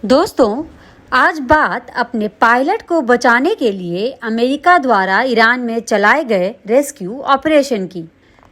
दोस्तों, आज बात अपने पायलट को बचाने के लिए अमेरिका द्वारा ईरान में चलाए गए रेस्क्यू ऑपरेशन की।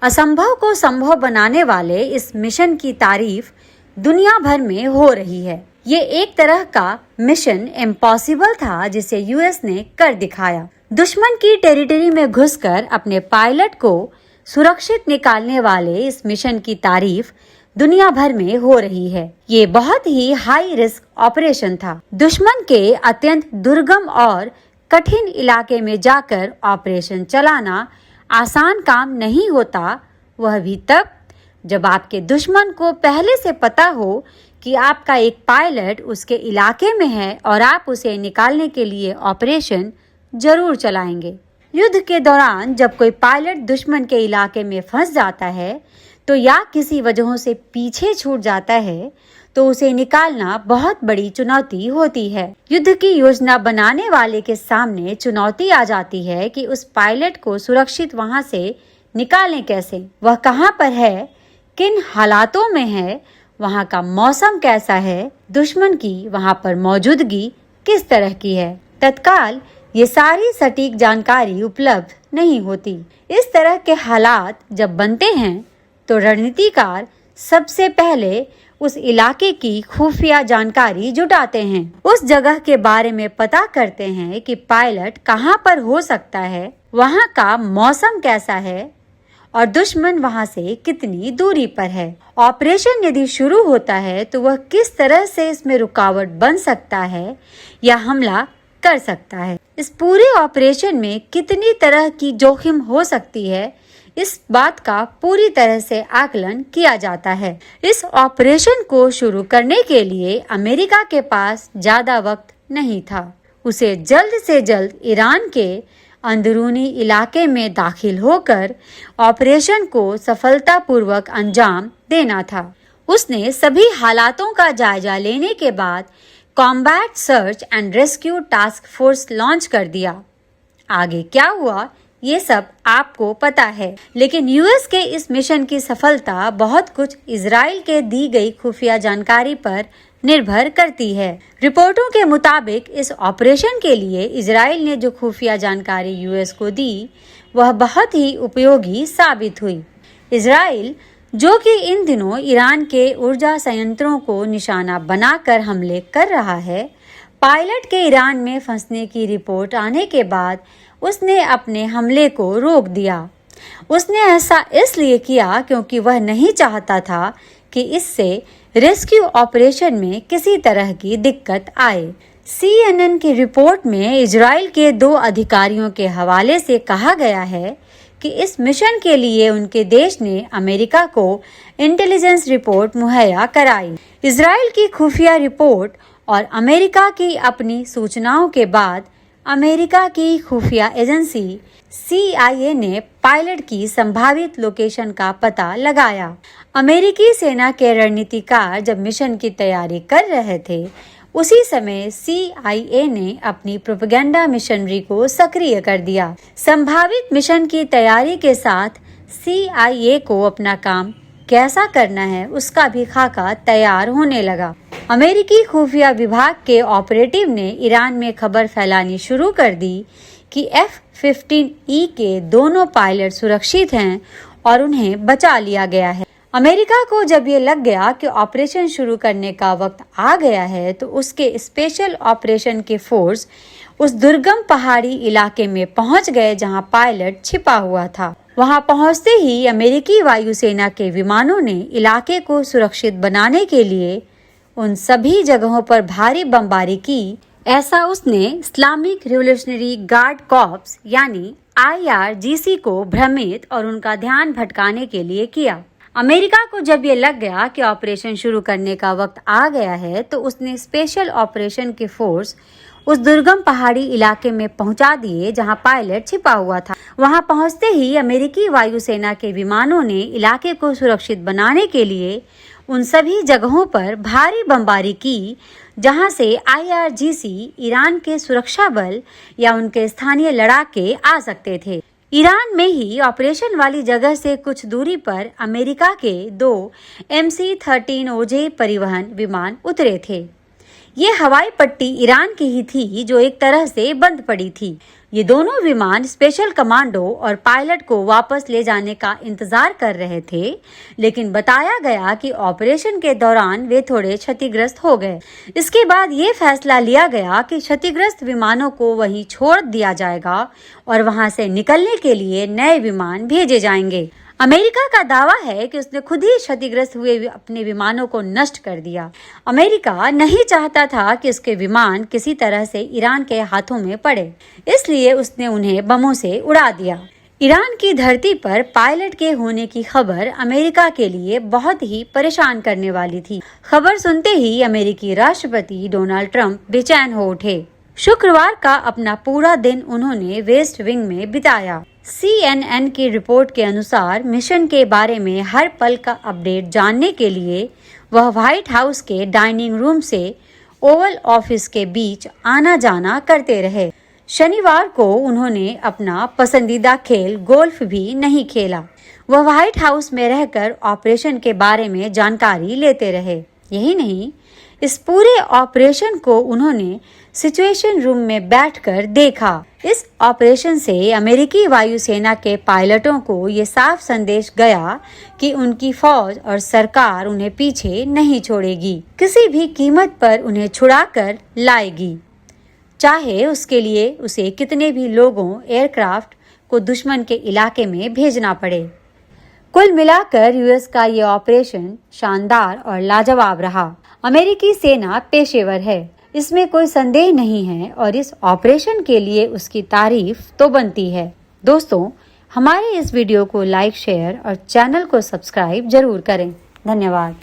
असंभव को संभव बनाने वाले इस मिशन की तारीफ दुनिया भर में हो रही है। ये एक तरह का मिशन इम्पॉसिबल था जिसे यूएस ने कर दिखाया। दुश्मन की टेरिटरी में घुसकर अपने पायलट को सुरक्षित निकालने वाले इस मिशन की तारीफ दुनिया भर में हो रही है। ये बहुत ही हाई रिस्क ऑपरेशन था। दुश्मन के अत्यंत दुर्गम और कठिन इलाके में जाकर ऑपरेशन चलाना आसान काम नहीं होता, वह भी तब जब आपके दुश्मन को पहले से पता हो कि आपका एक पायलट उसके इलाके में है और आप उसे निकालने के लिए ऑपरेशन जरूर चलाएंगे। युद्ध के दौरान जब कोई पायलट दुश्मन के इलाके में फंस जाता है तो या किसी वजहों से पीछे छूट जाता है तो उसे निकालना बहुत बड़ी चुनौती होती है। युद्ध की योजना बनाने वाले के सामने चुनौती आ जाती है कि उस पायलट को सुरक्षित वहां से निकालें कैसे, वह कहां पर है, किन हालातों में है, वहां का मौसम कैसा है, दुश्मन की वहां पर मौजूदगी किस तरह की है। तत्काल ये सारी सटीक जानकारी उपलब्ध नहीं होती। इस तरह के हालात जब बनते हैं तो रणनीतिकार सबसे पहले उस इलाके की खुफिया जानकारी जुटाते हैं। उस जगह के बारे में पता करते हैं कि पायलट कहां पर हो सकता है, वहां का मौसम कैसा है और दुश्मन वहां से कितनी दूरी पर है। ऑपरेशन यदि शुरू होता है तो वह किस तरह से इसमें रुकावट बन सकता है या हमला कर सकता है। इस पूरे ऑपरेशन में कितनी तरह की जोखिम हो सकती है, इस बात का पूरी तरह से आकलन किया जाता है। इस ऑपरेशन को शुरू करने के लिए अमेरिका के पास ज्यादा वक्त नहीं था। उसे जल्द से जल्द ईरान के अंदरूनी इलाके में दाखिल होकर ऑपरेशन को सफलतापूर्वक अंजाम देना था। उसने सभी हालातों का जायजा लेने के बाद combat search and rescue task force launch कर दिया। आगे क्या हुआ ये सब आपको पता है, लेकिन यूएस के इस मिशन की सफलता बहुत कुछ इजराइल के दी गई खुफिया जानकारी पर निर्भर करती है। रिपोर्टों के मुताबिक इस ऑपरेशन के लिए इजराइल ने जो खुफिया जानकारी यूएस को दी वह बहुत ही उपयोगी साबित हुई। इजराइल, जो कि इन दिनों ईरान के ऊर्जा संयंत्रों को निशाना बनाकर हमले कर रहा है, पायलट के ईरान में फंसने की रिपोर्ट आने के बाद उसने अपने हमले को रोक दिया। उसने ऐसा इसलिए किया क्योंकि वह नहीं चाहता था कि इससे रेस्क्यू ऑपरेशन में किसी तरह की दिक्कत आए। CNN की रिपोर्ट में इजराइल के 2 अधिकारियों के हवाले से कहा गया है कि इस मिशन के लिए उनके देश ने अमेरिका को इंटेलिजेंस रिपोर्ट मुहैया कराई। इजराइल की खुफिया रिपोर्ट और अमेरिका की अपनी सूचनाओं के बाद अमेरिका की खुफिया एजेंसी CIA ने पायलट की संभावित लोकेशन का पता लगाया। अमेरिकी सेना के रणनीतिकार जब मिशन की तैयारी कर रहे थे, उसी समय CIA ने अपनी प्रोपेगेंडा मिशनरी को सक्रिय कर दिया। संभावित मिशन की तैयारी के साथ CIA को अपना काम कैसा करना है उसका भी खाका तैयार होने लगा। अमेरिकी खुफिया विभाग के ऑपरेटिव ने ईरान में खबर फैलानी शुरू कर दी कि F-15E के दोनों पायलट सुरक्षित हैं और उन्हें बचा लिया गया है। अमेरिका को जब ये लग गया कि ऑपरेशन शुरू करने का वक्त आ गया है तो उसके स्पेशल ऑपरेशन के फोर्स उस दुर्गम पहाड़ी इलाके में पहुंच गए जहां पायलट छिपा हुआ था। वहां पहुंचते ही अमेरिकी वायुसेना के विमानों ने इलाके को सुरक्षित बनाने के लिए उन सभी जगहों पर भारी बमबारी की। ऐसा उसने इस्लामिक रिवोल्यूशनरी गार्ड कॉर्प्स यानी IRGC को भ्रमित और उनका ध्यान भटकाने के लिए किया। अमेरिका को जब ये लग गया कि ऑपरेशन शुरू करने का वक्त आ गया है तो उसने स्पेशल ऑपरेशन के फोर्स उस दुर्गम पहाड़ी इलाके में पहुंचा दिए जहां पायलट छिपा हुआ था। वहां पहुंचते ही अमेरिकी वायुसेना के विमानों ने इलाके को सुरक्षित बनाने के लिए उन सभी जगहों पर भारी बमबारी की जहां से IRGC ईरान के सुरक्षा बल या उनके स्थानीय लड़ाके आ सकते थे। ईरान में ही ऑपरेशन वाली जगह से कुछ दूरी पर अमेरिका के 2 MC-13 OJ परिवहन विमान उतरे थे। ये हवाई पट्टी ईरान की ही थी जो एक तरह से बंद पड़ी थी। ये दोनों विमान स्पेशल कमांडो और पायलट को वापस ले जाने का इंतजार कर रहे थे, लेकिन बताया गया कि ऑपरेशन के दौरान वे थोड़े क्षतिग्रस्त हो गए। इसके बाद ये फैसला लिया गया कि क्षतिग्रस्त विमानों को वहीं छोड़ दिया जाएगा और वहां से निकलने के लिए नए विमान भेजे जाएंगे। अमेरिका का दावा है कि उसने खुद ही क्षतिग्रस्त हुए अपने विमानों को नष्ट कर दिया। अमेरिका नहीं चाहता था कि उसके विमान किसी तरह से ईरान के हाथों में पड़े, इसलिए उसने उन्हें बमों से उड़ा दिया। ईरान की धरती पर पायलट के होने की खबर अमेरिका के लिए बहुत ही परेशान करने वाली थी। खबर सुनते ही अमेरिकी राष्ट्रपति डोनाल्ड ट्रंप बेचैन हो उठे। शुक्रवार का अपना पूरा दिन उन्होंने वेस्ट विंग में बिताया। CNN की रिपोर्ट के अनुसार मिशन के बारे में हर पल का अपडेट जानने के लिए वह व्हाइट हाउस के डाइनिंग रूम से ओवल ऑफिस के बीच आना जाना करते रहे। शनिवार को उन्होंने अपना पसंदीदा खेल गोल्फ भी नहीं खेला। वह व्हाइट हाउस में रहकर ऑपरेशन के बारे में जानकारी लेते रहे। यही नहीं, इस पूरे ऑपरेशन को उन्होंने सिचुएशन रूम में बैठकर देखा। इस ऑपरेशन से अमेरिकी वायुसेना के पायलटों को ये साफ संदेश गया कि उनकी फौज और सरकार उन्हें पीछे नहीं छोड़ेगी, किसी भी कीमत पर उन्हें छुड़ाकर लाएगी, चाहे उसके लिए उसे कितने भी लोगों एयरक्राफ्ट को दुश्मन के इलाके में भेजना पड़े। कुल मिलाकर यूएस का ये ऑपरेशन शानदार और लाजवाब रहा। अमेरिकी सेना पेशेवर है, इसमें कोई संदेह नहीं है, और इस ऑपरेशन के लिए उसकी तारीफ तो बनती है। दोस्तों, हमारे इस वीडियो को लाइक, शेयर और चैनल को सब्सक्राइब जरूर करें। धन्यवाद।